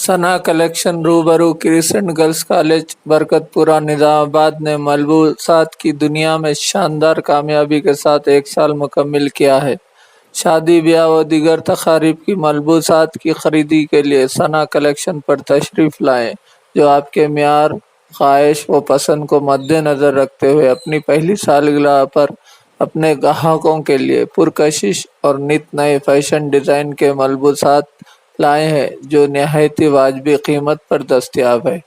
सना collection रूबरू crescent girls college Barkatpura Nizamabad ने मलबूसात की दुनिया में शानदार कामयाबी के साथ एक साल मुकम्मिल किया है। शादी ब्याह व दीगर तकारीब की मलबूसात की खरीदी के लिए सना कलेक्शन पर तशरीफ़ लाएं, जो आपके म्यार, ख्वाहिश व पसंद को मद्देनज़र रखते हुए अपनी पहली सालगिरह पर अपने ग्राहकों के लिए पुरकशिश और नित नए फैशन डिज़ाइन के मलबूसात लाए हैं, जो नहायती वाजबी कीमत पर दस्तयाब है।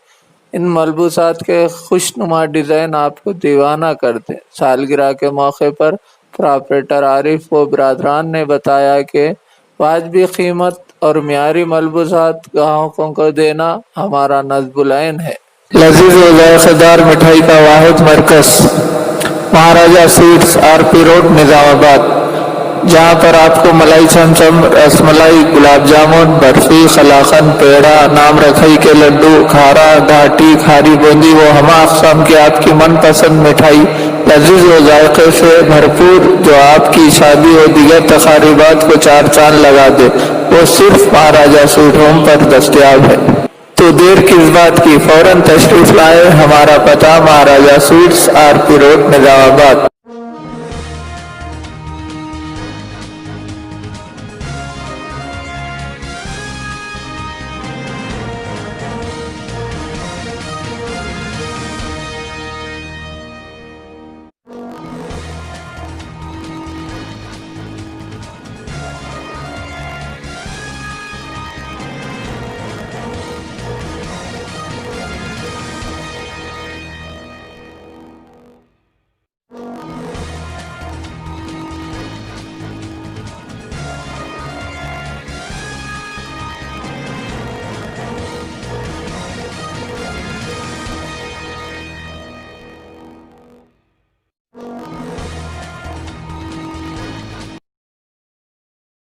इन मलबूसात के खुशनुमा डिज़ाइन आपको दीवाना कर दें। सालगिरह के मौके पर प्रोप्राइटर आरिफ व बरादरान ने बताया कि वाजबी कीमत और म्यारी मलबूसात ग्राहकों को देना हमारा नज़्बुल ऐन है। लजीज व जायकेदार मिठाई का वाहिद मरकज़ महाराजा स्वीट्स आरपी रोड निजामाबाद, जहाँ पर आपको मलाई चमचम, रसमलाई, गुलाब जामुन, बर्फी, कलाकंद, पेड़ा, नाम रखई के लड्डू, खारा, घाटी, खारी बूंदी वो हमा अक़साम की आपकी मनपसंद मिठाई लजीज व जायके से भरपूर, जो आपकी शादी और दीगर तकारीबात को चार चांद लगा दे, वो सिर्फ महाराजा स्वीट होम पर दस्तयाब है। तो देर किस बात की, फौरन तशरीफ लाए। हमारा पता महाराजा स्वीट्स आरपी रोड निजामाबाद।